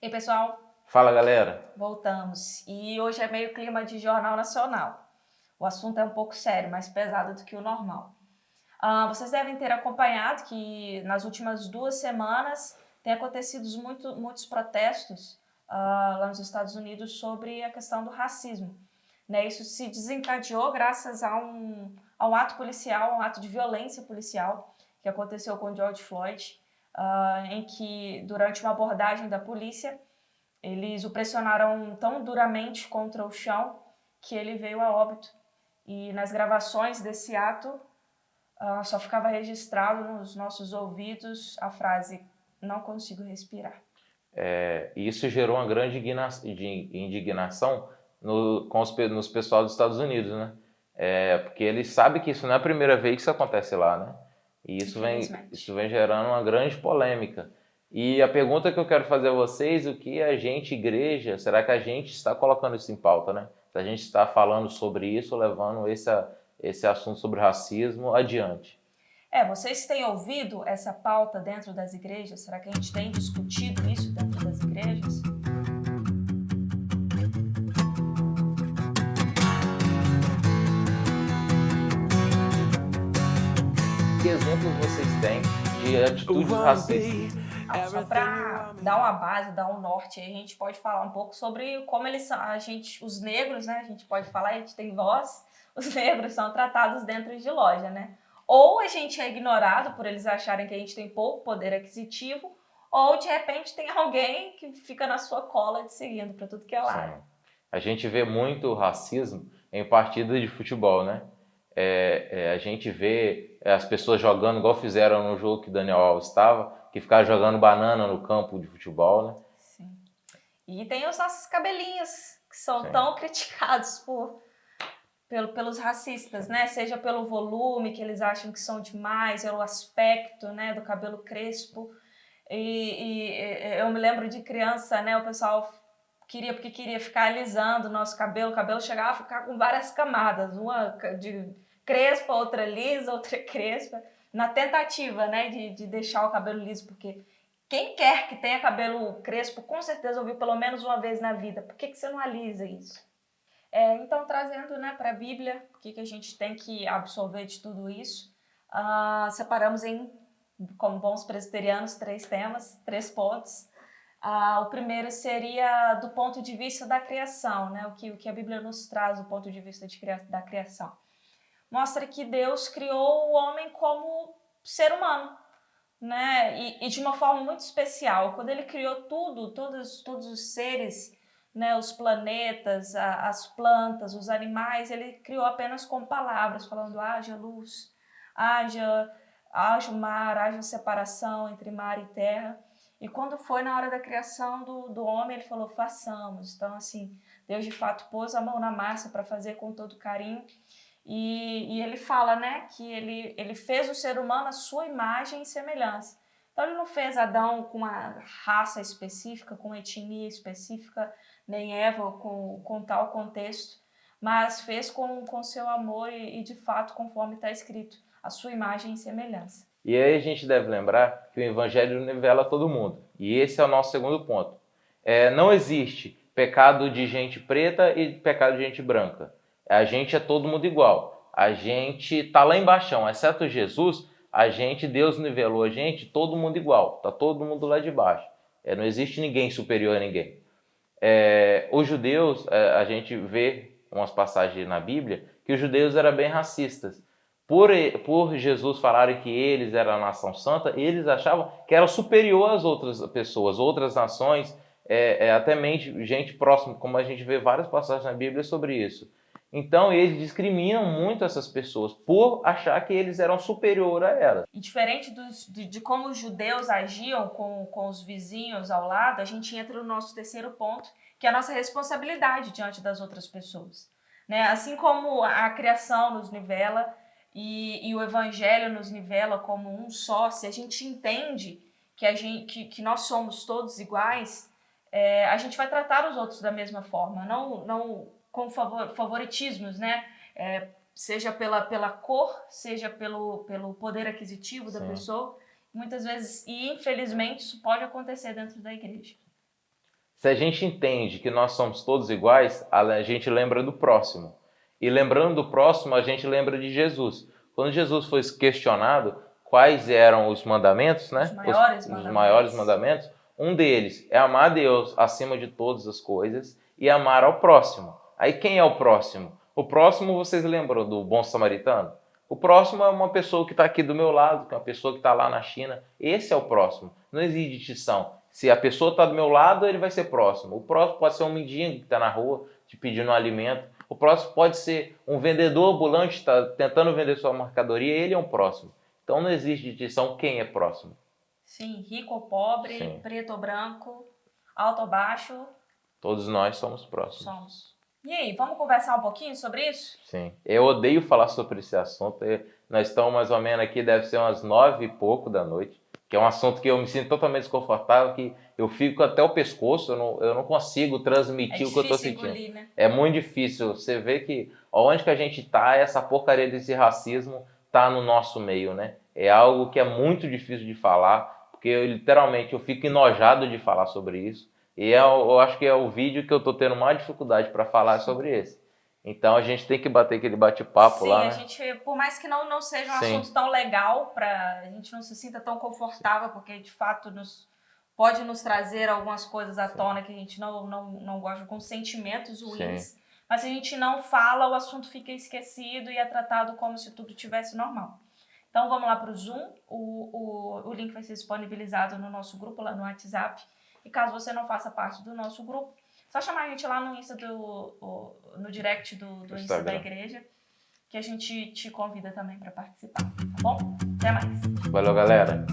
Ei, pessoal, Fala, galera. voltamos. E hoje é meio clima de jornal nacional. O assunto é um pouco sério, mais pesado do que o normal. Vocês devem ter acompanhado que nas últimas 2 semanas tem acontecido muitos protestos lá nos Estados Unidos sobre a questão do racismo. Né? Isso se desencadeou graças a um ato policial, um ato de violência policial que aconteceu com George Floyd, em que, durante uma abordagem da polícia, eles o pressionaram tão duramente contra o chão que ele veio a óbito. E nas gravações desse ato, só ficava registrado nos nossos ouvidos a frase: "Não consigo respirar". E isso gerou uma grande indignação nos pessoal dos Estados Unidos, né? Porque eles sabem que isso não é a primeira vez que isso acontece lá, né? E Infelizmente. isso vem gerando uma grande polêmica. E a pergunta que eu quero fazer a vocês, o que a gente, igreja, será que a gente está colocando isso em pauta, né? Se a gente está falando sobre isso, levando esse assunto sobre racismo adiante. Vocês têm ouvido essa pauta dentro das igrejas? Será que a gente tem discutido isso dentro das igrejas? Que exemplos vocês têm de atitudes racistas? Só para dar uma base, dar um norte, a gente pode falar um pouco sobre como eles são, os negros, né? A gente pode falar, a gente tem voz, os negros são tratados dentro de loja, né? Ou a gente é ignorado por eles acharem que a gente tem pouco poder aquisitivo, ou de repente tem alguém que fica na sua cola te seguindo para tudo que é lado. Sim. A gente vê muito racismo em partidas de futebol, né? A gente vê as pessoas jogando igual fizeram no jogo que o Daniel Alves estava, que ficaram jogando banana no campo de futebol, né? Sim. E tem os nossos cabelinhos, que são Sim. tão criticados pelos racistas, né? Seja pelo volume, que eles acham que são demais, pelo aspecto, né, do cabelo crespo. E eu me lembro de criança, né, o pessoal queria ficar alisando o nosso cabelo, o cabelo chegava a ficar com várias camadas, uma de crespa, outra lisa, outra crespa, na tentativa, né, de deixar o cabelo liso, porque quem quer que tenha cabelo crespo, com certeza ouviu pelo menos uma vez na vida. Por que você não alisa isso? Então, trazendo, né, para a Bíblia, o que a gente tem que absorver de tudo isso, separamos como bons presbiterianos, 3 temas, 3 pontos. O primeiro seria do ponto de vista da criação, né? O que a Bíblia nos traz do ponto de vista da criação. Mostra que Deus criou o homem como ser humano, né? E de uma forma muito especial. Quando ele criou todos os seres, né, os planetas, as plantas, os animais, ele criou apenas com palavras, falando: haja luz, haja o mar, haja separação entre mar e terra. E quando foi na hora da criação do homem, ele falou: façamos. Então, assim, Deus de fato pôs a mão na massa para fazer com todo carinho. E ele fala, né, que ele fez o ser humano à sua imagem e semelhança. Então ele não fez Adão com uma raça específica, com etnia específica, nem Eva com tal contexto, mas fez com seu amor e de fato, conforme está escrito, a sua imagem e semelhança. E aí a gente deve lembrar que o Evangelho nivela todo mundo. E esse é o nosso segundo ponto. Não existe pecado de gente preta e pecado de gente branca. A gente é todo mundo igual. A gente está lá embaixo, exceto Jesus, Deus nivelou a gente, todo mundo igual. Está todo mundo lá de baixo. Não existe ninguém superior a ninguém. Os judeus, a gente vê umas passagens na Bíblia que os judeus eram bem racistas. Por Jesus falarem que eles eram a nação santa, eles achavam que era superior às outras pessoas, outras nações, até mesmo gente próxima, como a gente vê várias passagens na Bíblia sobre isso. Então eles discriminam muito essas pessoas por achar que eles eram superior a elas. E diferente de como os judeus agiam com os vizinhos ao lado, a gente entra no nosso terceiro ponto, que é a nossa responsabilidade diante das outras pessoas. Né? Assim como a criação nos nivela e o evangelho nos nivela como um só, se a gente entende que nós somos todos iguais, a gente vai tratar os outros da mesma forma, não com favoritismos, né? Seja pela cor, seja pelo poder aquisitivo da pessoa. Muitas vezes, e infelizmente, isso pode acontecer dentro da igreja. Se a gente entende que nós somos todos iguais, a gente lembra do próximo. E lembrando do próximo, a gente lembra de Jesus. Quando Jesus foi questionado quais eram os mandamentos, né? Os maiores mandamentos, um deles é amar a Deus acima de todas as coisas e amar ao próximo. Aí quem é o próximo? O próximo, vocês lembram do bom samaritano? O próximo é uma pessoa que está aqui do meu lado, que é uma pessoa que está lá na China. Esse é o próximo. Não existe distinção. Se a pessoa está do meu lado, ele vai ser próximo. O próximo pode ser um mendigo que está na rua te pedindo um alimento. O próximo pode ser um vendedor ambulante que está tentando vender sua mercadoria. Ele é um próximo. Então não existe distinção quem é próximo. Sim, rico ou pobre, sim, preto ou branco, alto ou baixo. Todos nós somos próximos. Somos. E aí, vamos conversar um pouquinho sobre isso? Sim. Eu odeio falar sobre esse assunto. Nós estamos mais ou menos aqui, deve ser umas 9 e pouco da noite, que é um assunto que eu me sinto totalmente desconfortável, que eu fico até o pescoço, eu não consigo transmitir o que eu estou sentindo. Engolir, né? É muito difícil. Você vê que onde que a gente está, essa porcaria desse racismo está no nosso meio, né? É algo que é muito difícil de falar, porque eu fico enojado de falar sobre isso. E eu acho que é o vídeo que eu estou tendo mais dificuldade para falar sobre esse. Então a gente tem que bater aquele bate-papo lá, né? Sim, a gente, por mais que não seja um assunto tão legal, a gente não se sinta tão confortável, porque de fato pode nos trazer algumas coisas à tona que a gente não gosta, com sentimentos ruins. Sim. Mas se a gente não fala, o assunto fica esquecido e é tratado como se tudo tivesse normal. Então vamos lá para o Zoom, o link vai ser disponibilizado no nosso grupo, lá no WhatsApp. E caso você não faça parte do nosso grupo, só chamar a gente lá no Insta no direct do Insta da igreja, que a gente te convida também para participar, tá bom? Até mais. Valeu, galera.